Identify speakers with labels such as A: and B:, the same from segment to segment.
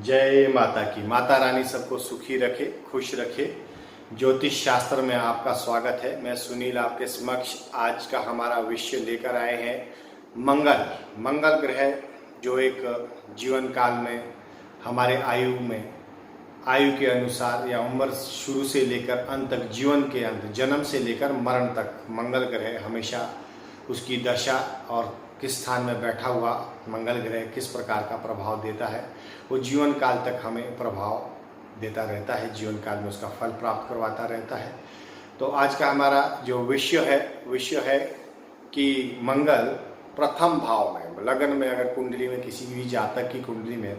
A: जय माता की। माता रानी सबको सुखी रखे, खुश रखे। ज्योतिष शास्त्र में आपका स्वागत है। मैं सुनील आपके समक्ष आज का हमारा विषय लेकर आए हैं मंगल ग्रह, जो एक जीवन काल में हमारे आयु के अनुसार या उम्र शुरू से लेकर अंत तक, जीवन के अंत, जन्म से लेकर मरण तक मंगल ग्रह हमेशा उसकी दशा और किस स्थान में बैठा हुआ मंगल ग्रह किस प्रकार का प्रभाव देता है, वो जीवन काल तक हमें प्रभाव देता रहता है, जीवन काल में उसका फल प्राप्त करवाता रहता है। तो आज का हमारा जो विषय है कि मंगल प्रथम भाव में, लगन में, अगर कुंडली में किसी भी जातक की कुंडली में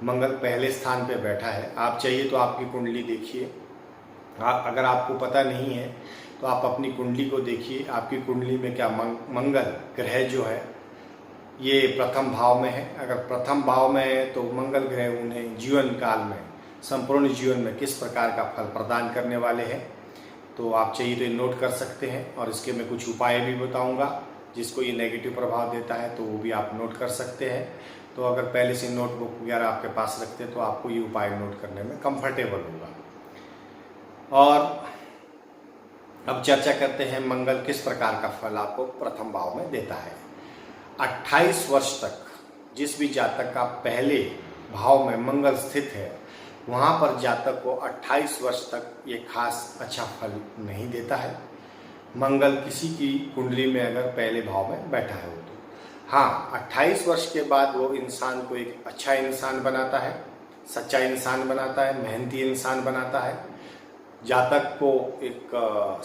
A: मंगल पहले स्थान पे बैठा है, आप चाहिए तो आपकी कुंडली देखिए। अगर आपको पता नहीं है तो आप अपनी कुंडली को देखिए, आपकी कुंडली में क्या मंगल ग्रह जो है ये प्रथम भाव में है। अगर प्रथम भाव में है तो मंगल ग्रह उन्हें जीवन काल में, संपूर्ण जीवन में किस प्रकार का फल प्रदान करने वाले हैं, तो आप चाहिए तो ये नोट कर सकते हैं। और इसके मैं कुछ उपाय भी बताऊंगा, जिसको ये नेगेटिव प्रभाव देता है तो वो भी आप नोट कर सकते हैं। तो अगर पहले से नोटबुक वगैरह आपके पास रखते हैं तो आपको ये उपाय नोट करने में कंफर्टेबल होगा। और अब चर्चा करते हैं मंगल किस प्रकार का फल आपको प्रथम भाव में देता है। 28 वर्ष तक जिस भी जातक का पहले भाव में मंगल स्थित है, वहाँ पर जातक को 28 वर्ष तक ये खास अच्छा फल नहीं देता है। मंगल किसी की कुंडली में अगर पहले भाव में बैठा है तो हाँ, 28 वर्ष के बाद वो इंसान को एक अच्छा इंसान बनाता है, सच्चा इंसान बनाता है, मेहनती इंसान बनाता है। जातक को एक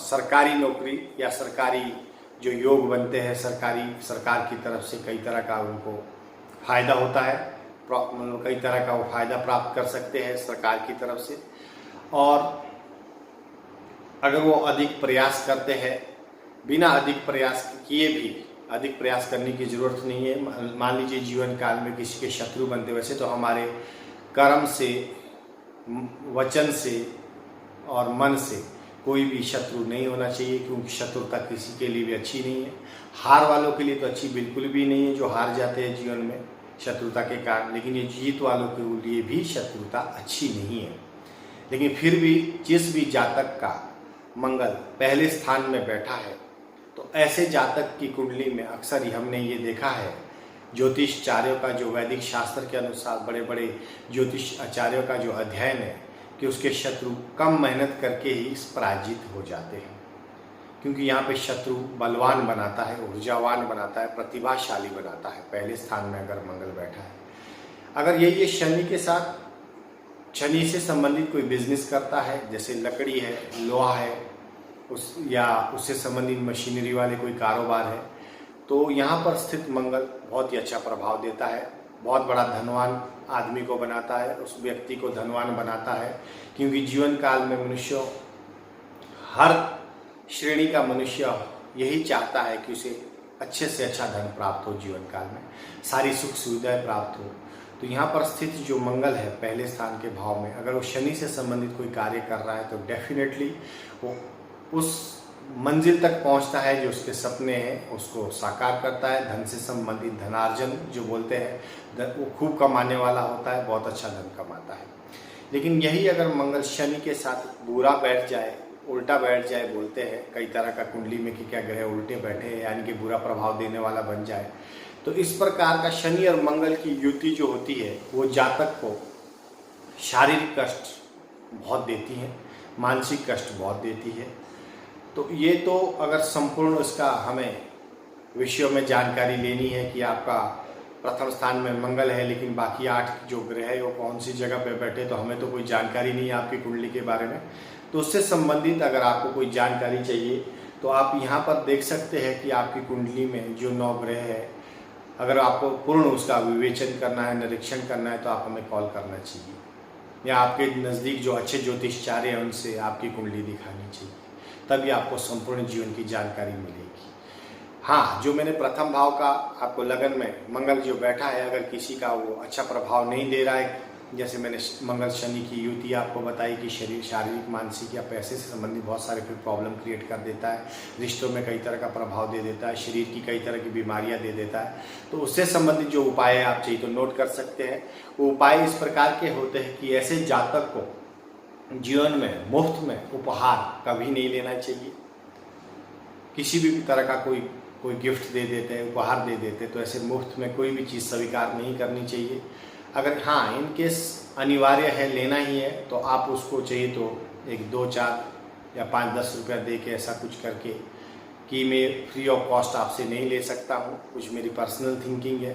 A: सरकारी नौकरी या सरकारी जो योग बनते हैं, सरकार की तरफ से कई तरह का उनको फायदा होता है, कई तरह का वो फायदा प्राप्त कर सकते हैं सरकार की तरफ से। और अगर वो अधिक प्रयास करते हैं, बिना अधिक प्रयास किए भी, अधिक प्रयास करने की जरूरत नहीं है। मान लीजिए जीवन काल में किसी के शत्रु बनते, वैसे तो हमारे कर्म से, वचन से और मन से कोई भी शत्रु नहीं होना चाहिए, क्योंकि शत्रुता किसी के लिए भी अच्छी नहीं है। हार वालों के लिए तो अच्छी बिल्कुल भी नहीं है, जो हार जाते हैं जीवन में शत्रुता के कारण। लेकिन ये जीत वालों के लिए भी शत्रुता अच्छी नहीं है। लेकिन फिर भी जिस भी जातक का मंगल पहले स्थान में बैठा है, तो ऐसे जातक की कुंडली में अक्सर ही हमने ये देखा है, ज्योतिषाचार्यों का जो वैदिक शास्त्र के अनुसार, बड़े बड़े ज्योतिष आचार्यों का जो अध्ययन है कि उसके शत्रु कम मेहनत करके ही पराजित हो जाते हैं। क्योंकि यहाँ पे शत्रु बलवान बनाता है, ऊर्जावान बनाता है, प्रतिभाशाली बनाता है पहले स्थान में अगर मंगल बैठा है। अगर ये शनि के साथ, शनि से संबंधित कोई बिजनेस करता है, जैसे लकड़ी है, लोहा है, या उससे संबंधित मशीनरी वाले कोई कारोबार है, तो यहाँ पर स्थित मंगल बहुत ही अच्छा प्रभाव देता है। बहुत बड़ा धनवान आदमी को बनाता है, उस व्यक्ति को धनवान बनाता है। क्योंकि जीवन काल में मनुष्य, हर श्रेणी का मनुष्य यही चाहता है कि उसे अच्छे से अच्छा धन प्राप्त हो, जीवन काल में सारी सुख सुविधाएं प्राप्त हो। तो यहाँ पर स्थित जो मंगल है पहले स्थान के भाव में, अगर वो शनि से संबंधित कोई कार्य कर रहा है तो डेफिनेटली वो उस मंजिल तक पहुंचता है जो उसके सपने हैं, उसको साकार करता है। धन से संबंधित धनार्जन जो बोलते हैं, वो खूब कमाने वाला होता है, बहुत अच्छा धन कमाता है। लेकिन यही अगर मंगल शनि के साथ बुरा बैठ जाए, उल्टा बैठ जाए, बोलते हैं कई तरह का कुंडली में कि क्या ग्रह उल्टे बैठे हैं, यानी कि बुरा प्रभाव देने वाला बन जाए, तो इस प्रकार का शनि और मंगल की युति जो होती है वो जातक को शारीरिक कष्ट बहुत देती है, मानसिक कष्ट बहुत देती है। तो ये तो अगर संपूर्ण उसका हमें विषयों में जानकारी लेनी है कि आपका प्रथम स्थान में मंगल है, लेकिन बाकी 8 जो ग्रह है वो कौन सी जगह पे बैठे, तो हमें तो कोई जानकारी नहीं है आपकी कुंडली के बारे में। तो उससे संबंधित अगर आपको कोई जानकारी चाहिए तो आप यहाँ पर देख सकते हैं कि आपकी कुंडली में जो 9 ग्रह है, अगर आपको पूर्ण उसका विवेचन करना है, निरीक्षण करना है, तो आप हमें कॉल करना चाहिए, या आपके नज़दीक जो अच्छे ज्योतिषाचार्य हैं उनसे आपकी कुंडली दिखानी चाहिए, तभी आपको संपूर्ण जीवन की जानकारी मिलेगी। हाँ, जो मैंने प्रथम भाव का आपको लगन में मंगल जो बैठा है, अगर किसी का वो अच्छा प्रभाव नहीं दे रहा है जैसे मैंने मंगल शनि की युति आपको बताई कि शरीर शारीरिक मानसिक या पैसे से संबंधित बहुत सारे फिर प्रॉब्लम क्रिएट कर देता है, रिश्तों में कई तरह का प्रभाव दे देता है, शरीर की कई तरह की बीमारियां दे देता है। तो उससे संबंधित जो उपाय है आप चाहिए तो नोट कर सकते हैं। वो उपाय इस प्रकार के होते हैं कि ऐसे जातक को जीवन में मुफ्त में उपहार कभी नहीं लेना चाहिए। किसी भी तरह का कोई गिफ्ट दे देते हैं, उपहार दे देते हैं, तो ऐसे मुफ्त में कोई भी चीज़ स्वीकार नहीं करनी चाहिए। अगर हाँ इनकेस अनिवार्य है लेना ही है तो आप उसको चाहिए तो 1, 2, 4 या 5-10 रुपया दे के ऐसा कुछ करके कि मैं फ्री ऑफ कॉस्ट आपसे नहीं ले सकता हूँ, कुछ मेरी पर्सनल थिंकिंग है,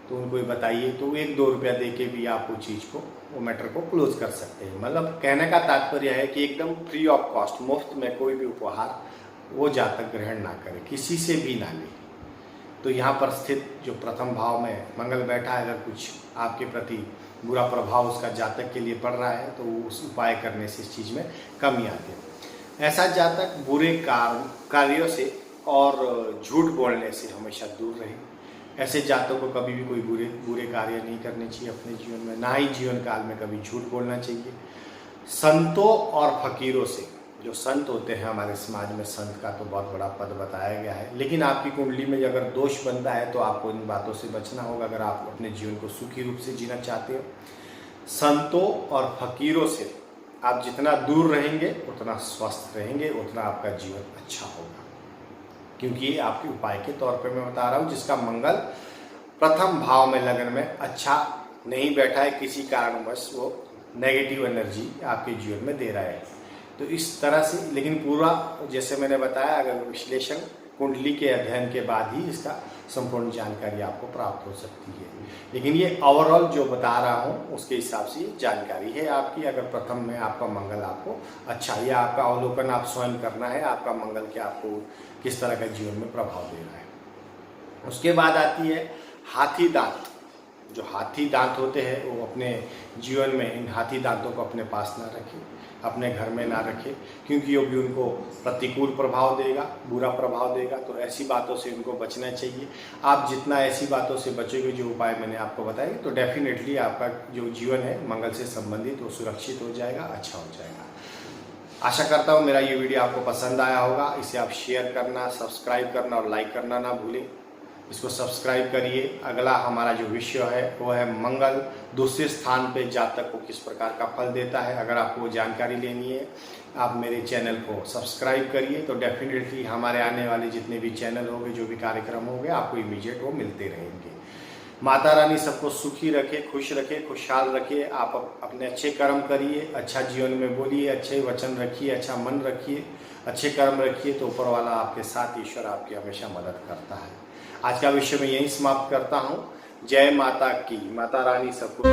A: तो उनको बताइए तो 1-2 रुपया दे के भी आप वो चीज़ को, वो मैटर को क्लोज कर सकते हैं। मतलब कहने का तात्पर्य है कि एकदम फ्री ऑफ कॉस्ट, मुफ्त में कोई भी उपहार वो जातक ग्रहण ना करे, किसी से भी ना ले। तो यहाँ पर स्थित जो प्रथम भाव में मंगल बैठा है, अगर कुछ आपके प्रति बुरा प्रभाव उसका जातक के लिए पड़ रहा है तो उस उपाय करने से इस चीज़ में कमी आती है। ऐसा जातक बुरे कार्यों से और झूठ बोलने से हमेशा दूर रहे। ऐसे जातकों को कभी भी कोई बुरे कार्य नहीं करने चाहिए अपने जीवन में, ना ही जीवन काल में कभी झूठ बोलना चाहिए। संतों और फकीरों से, जो संत होते हैं हमारे समाज में, संत का तो बहुत बड़ा पद बताया गया है, लेकिन आपकी कुंडली में अगर दोष बनता है तो आपको इन बातों से बचना होगा अगर आप अपने जीवन को सुखी रूप से जीना चाहते हो। संतों और फकीरों से आप जितना दूर रहेंगे उतना स्वस्थ रहेंगे, उतना आपका जीवन अच्छा होगा, क्योंकि ये आपके उपाय के तौर पर मैं बता रहा हूँ, जिसका मंगल प्रथम भाव में लगन में अच्छा नहीं बैठा है, किसी कारणवश वो नेगेटिव एनर्जी आपके जीवन में दे रहा है। तो इस तरह से, लेकिन पूरा जैसे मैंने बताया, अगर विश्लेषण कुंडली के अध्ययन के बाद ही इसका संपूर्ण जानकारी आपको प्राप्त हो सकती है। लेकिन ये ओवरऑल जो बता रहा हूँ उसके हिसाब से ये जानकारी है आपकी। अगर प्रथम में आपका मंगल आपको अच्छा, या आपका अवलोकन आप स्वयं करना है, आपका मंगल के आपको किस तरह का जीवन में प्रभाव दे रहा है। उसके बाद आती है हाथी दांत। जो हाथी दांत होते हैं वो अपने जीवन में इन हाथी दांतों को अपने पास ना रखें, अपने घर में ना रखें, क्योंकि ये भी उनको प्रतिकूल प्रभाव देगा, बुरा प्रभाव देगा। तो ऐसी बातों से उनको बचना चाहिए। आप जितना ऐसी बातों से बचोगे, जो उपाय मैंने आपको बताए, तो डेफिनेटली आपका जो जीवन है मंगल से संबंधित वो सुरक्षित हो जाएगा, अच्छा हो जाएगा। आशा करता हूँ मेरा ये वीडियो आपको पसंद आया होगा। इसे आप शेयर करना, सब्सक्राइब करना और लाइक करना ना भूलें। इसको सब्सक्राइब करिए। अगला हमारा जो विषय है वो है मंगल दूसरे स्थान पे जातक को किस प्रकार का फल देता है। अगर आपको वो जानकारी लेनी है, आप मेरे चैनल को सब्सक्राइब करिए, तो डेफिनेटली हमारे आने वाले जितने भी चैनल होंगे, जो भी कार्यक्रम होंगे, आपको इमीडिएट वो मिलते रहेंगे। माता रानी सबको सुखी रखे, खुश रखे, खुशहाल रखे। आप अपने अच्छे कर्म करिए, अच्छा जीवन में बोलिए, अच्छे वचन रखिए, अच्छा मन रखिए, अच्छे कर्म रखिए, तो ऊपर वाला आपके साथ, ईश्वर आपकी हमेशा मदद करता है। आज का विषय मैं यही समाप्त करता हूँ। जय माता की, माता रानी सबको